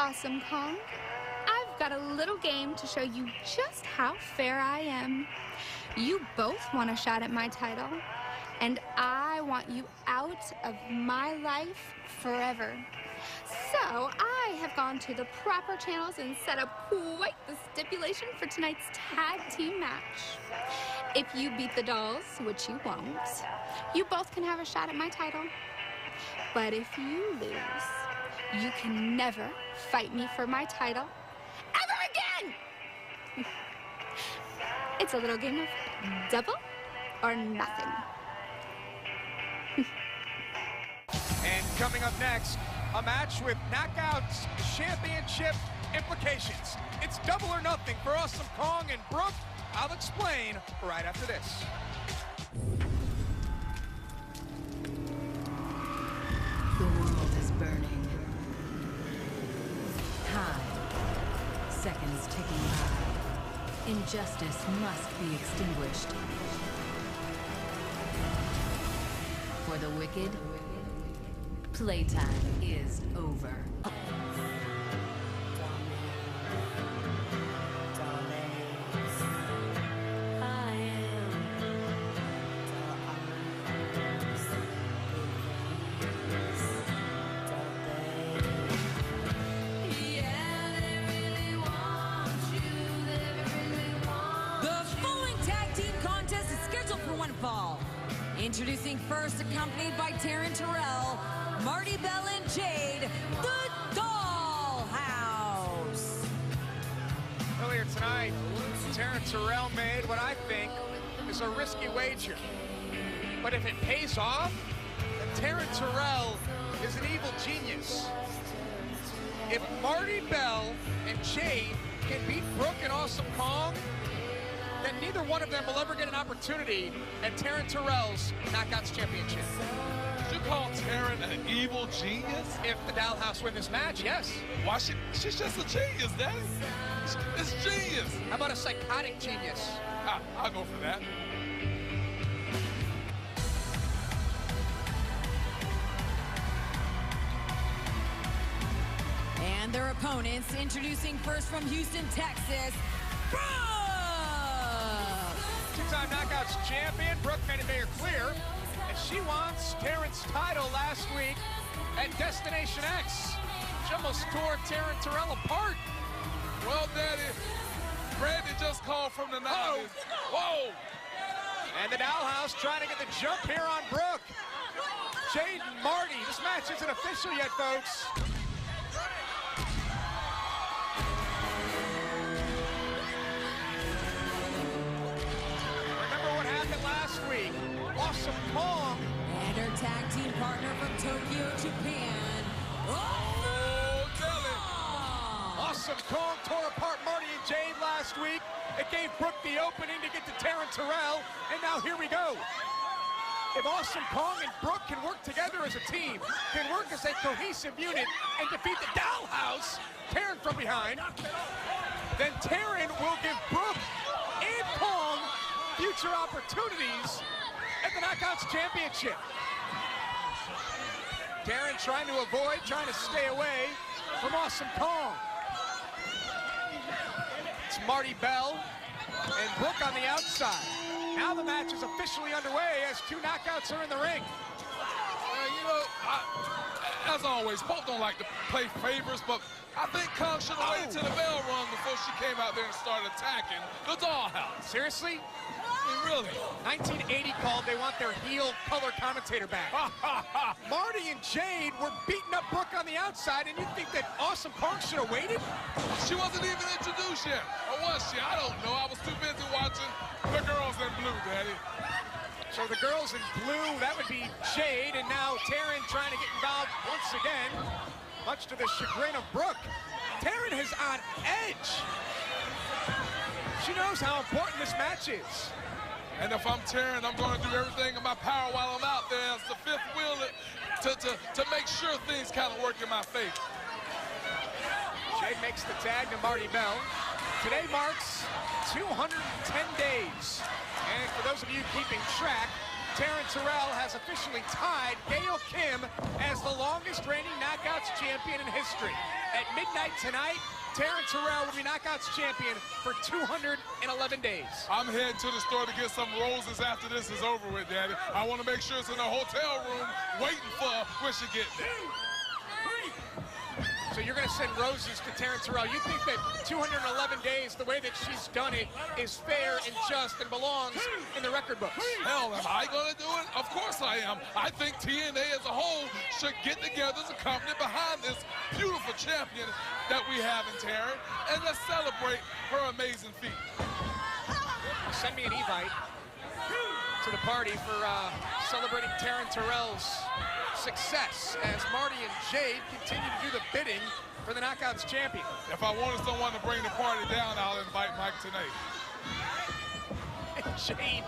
Awesome Kong. I've got a little game to show you just how fair I am. You both want a shot at my title, and I want you out of my life forever. So I have gone to the proper channels and set up quite the stipulation for tonight's tag team match. If you beat the dolls, which you won't, you both can have a shot at my title. But if you lose, you can never fight me for my title ever again! It's a little game of double or nothing. And coming up next, a match with Knockouts Championship implications. It's double or nothing for Awesome Kong and Brooke. I'll explain right after this. The world is burning. Time. Seconds ticking by. Injustice must be extinguished. For the wicked, playtime is over. Introducing first, accompanied by Taryn Terrell, Marty Bell and Jade, the Dollhouse. Earlier tonight, Taryn Terrell made what I think is a risky wager. But if it pays off, then Taryn Terrell is an evil genius. If Marty Bell and Jade can beat Brooke and Awesome Kong, then neither one of them will ever get an opportunity at Taryn Terrell's Knockouts Championship. You call Taryn an evil genius? If the Dollhouse win this match, yes. Why, she's just a genius, Daddy. It's genius. How about a psychotic genius? I'll go for that. And their opponents, introducing first from Houston, Texas, Brooke! Two-time Knockouts champion, Brooke made it very clear that she wants Taryn's title last week at Destination X. She almost tore Taryn Terrell apart. Well, Daddy, Brandy just called from the 90s. Whoa! And the Dollhouse trying to get the jump here on Brooke. Jade and Marty, this match isn't official yet, folks. Last week, Awesome Kong and her tag team partner from Tokyo, Japan, Awesome Kong tore apart Marty and Jade last week. It gave Brooke the opening to get to Taryn Terrell, and now here we go. If Awesome Kong and Brooke can work together as a team, can work as a cohesive unit, and defeat the Dollhouse, Taryn from behind, then Taryn will give Brooke and Kong future opportunities at the Knockouts Championship. Taryn trying to avoid, trying to stay away from Awesome Kong. It's Marty Bell and Brooke on the outside. Now the match is officially underway as two knockouts are in the ring. You know, as always, both don't like to play favorites, but I think Kong should have waited till the bell rung before she came out there and started attacking the Dollhouse. Seriously? Really? 1980 called, they want their heel color commentator back. Marty and Jade were beating up Brooke on the outside, and you think that Awesome Kong should have waited? She wasn't even introduced yet. Or was she? I don't know. I was too busy watching the girls in blue, Daddy. So the girls in blue, that would be Jade, and now Taryn trying to get involved once again, much to the chagrin of Brooke. Taryn is on edge. She knows how important this match is. And if I'm Taryn, I'm going to do everything in my power while I'm out there as the fifth wheel to make sure things kind of work in my favor. Jade makes the tag to Marty Bell. Today marks 210 days. And for those of you keeping track, Taryn Terrell has officially tied Gail Kim as the longest reigning Knockouts champion in history. At midnight tonight, Taryn Terrell will be Knockouts champion for 211 days. I'm heading to the store to get some roses after this is over with, Daddy. I want to make sure it's in a hotel room waiting for when she gets there. So you're going to send roses to Taryn Terrell. You think that 211 days, the way that she's done it, is fair and just and belongs in the record books? Hell, am I going to do it? Of course I am. I think TNA as a whole should get together as a company behind this beautiful champion that we have in Taryn, and let's celebrate her amazing feat. Send me an Evite to the party for celebrating Taryn Terrell's success as Marty and Jade continue to do the bidding for the Knockouts champion. If I wanted someone to bring the party down, I'll invite Mike tonight. Jade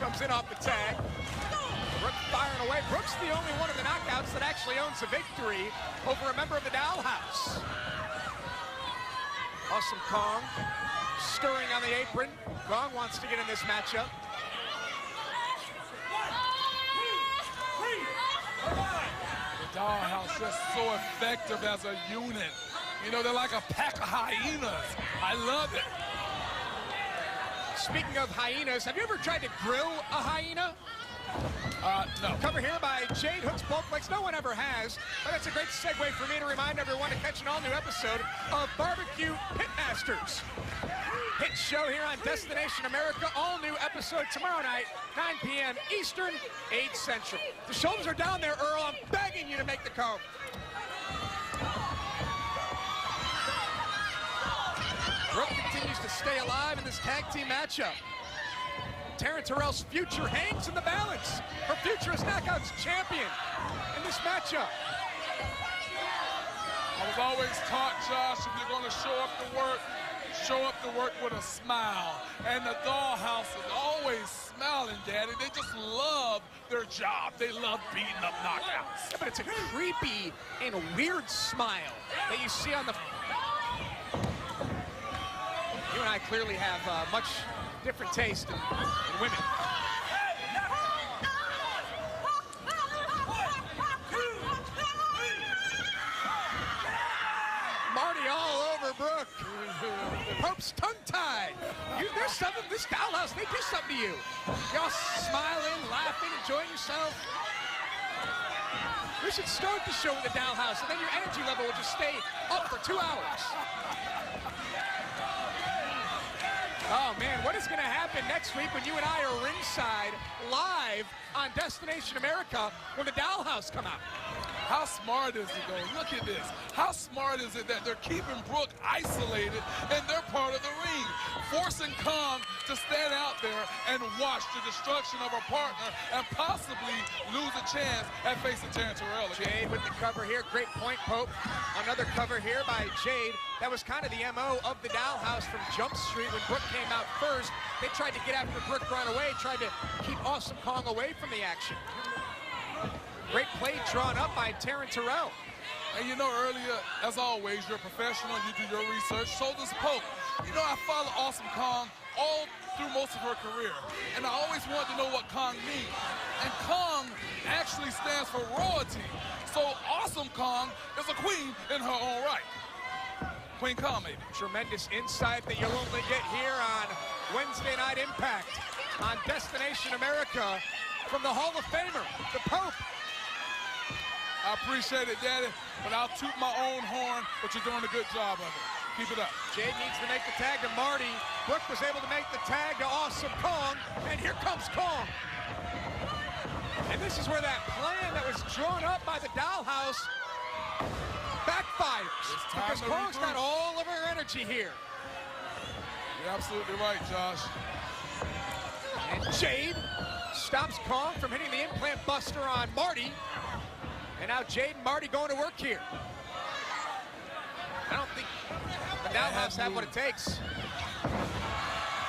comes in off the tag. Brooke firing away. Brooke's the only one of the Knockouts that actually owns a victory over a member of the Dollhouse. Awesome Kong stirring on the apron. Gong wants to get in this matchup. The Dollhouse just so effective as a unit. You know, they're like a pack of hyenas. I love it. Speaking of hyenas, have you ever tried to grill a hyena? No. Cover here by Jade, hooks both legs. No one ever has, but that's a great segue for me to remind everyone to catch an all-new episode of Barbecue Pitmasters. Hit show here on Destination America. All-new episode tomorrow night, 9 p.m. Eastern, 8 Central. The shoulders are down there, Earl. I'm begging you to make the cone. Brooke continues to stay alive in this tag team matchup. Taryn Terrell's future hangs in the balance. Her future as Knockouts champion in this matchup. I was always taught, Josh, if you're going to show up to work with a smile. And the Dollhouse is always smiling, Daddy. They just love their job. They love beating up Knockouts. Yeah, but it's a creepy and weird smile that you see on the... You and I clearly have much different taste in women. Marty all over Brooke. Pope's tongue-tied. There's something, this Dollhouse, they do something to you. Y'all smiling, laughing, enjoying yourself. We should start the show with the Dollhouse, and then your energy level will just stay up for 2 hours. Oh, man, what is going to happen next week when you and I are ringside live on Destination America when the Dollhouse come out? How smart is it, though? Look at this. How smart is it that they're keeping Brooke isolated and they're part of the ring, forcing Kong to stand out there and watch the destruction of her partner and possibly lose a chance at facing Taryn Terrell. Jade with the cover here. Great point, Pope. Another cover here by Jade. That was kind of the MO of the Dollhouse from Jump Street when Brooke came out first. They tried to get after Brooke right away, tried to keep Awesome Kong away from the action. Great play drawn up by Taryn Terrell. And you know, earlier, as always, you're a professional, you do your research, so does Pope. You know, I follow Awesome Kong all through most of her career, and I always wanted to know what Kong means. And Kong actually stands for royalty. So Awesome Kong is a queen in her own right. Queen Kong, maybe. Tremendous insight that you'll only get here on Wednesday Night Impact on Destination America from the Hall of Famer, the Pope. I appreciate it, Daddy, but I'll toot my own horn, but you're doing a good job of it. Keep it up. Jade needs to make the tag to Marty. Brooke was able to make the tag to Awesome Kong, and here comes Kong. And this is where that plan that was drawn up by the Dollhouse backfires, because Kong's got all of her energy here. You're absolutely right, Josh. And Jade stops Kong from hitting the implant buster on Marty. And now Jade and Marty going to work here. I don't think the Dollhouse have what it takes.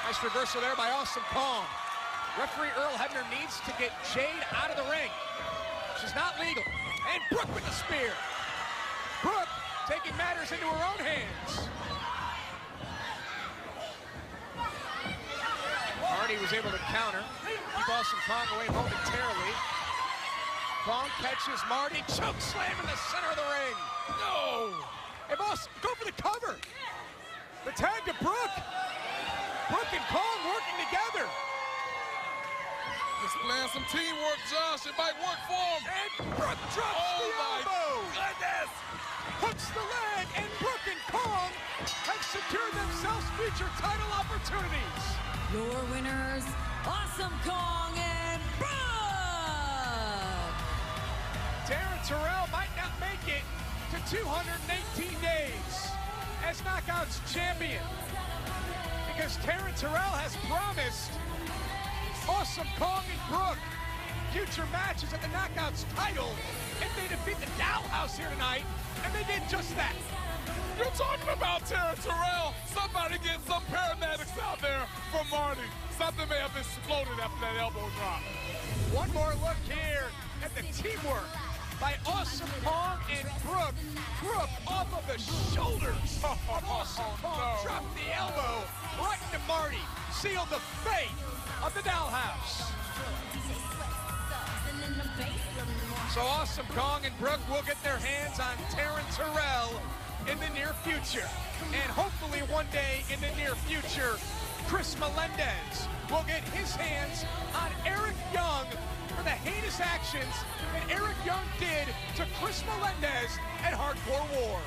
Nice reversal there by Awesome Kong. Referee Earl Hebner needs to get Jade out of the ring. She's not legal. And Brooke with the spear. Brooke taking matters into her own hands. Marty was able to counter. Keep Awesome Kong away momentarily. Kong catches Marty, choke slam in the center of the ring. No! Hey, boss, go for the cover. The tag to Brooke. Brooke and Kong working together. Displaying some teamwork, Josh. It might work for him. And Brooke drops the elbow. Goodness! Hooks the leg, and Brooke and Kong have secured themselves future title opportunities. Your winners, Awesome Kong and Brooke! Darren Terrell might not make it to 218 days as Knockouts champion, because Taryn Terrell has promised Awesome Kong and Brooke future matches at the Knockouts title if they defeat the Dollhouse here tonight, and they did just that. You're talking about Taryn Terrell. Somebody get some paramedics out there for Marty. Something may have exploded after that elbow drop. One more look here at the teamwork by Awesome Kong and Brooke. Brooke off of the shoulders of Awesome Kong, dropped the elbow right into Marty, sealed the fate of the Dollhouse. So Awesome Kong and Brooke will get their hands on Taryn Terrell in the near future. And hopefully one day in the near future, Chris Melendez will get his hands on Eric Young for the heinous actions that Eric Young did to Chris Melendez at Hardcore War.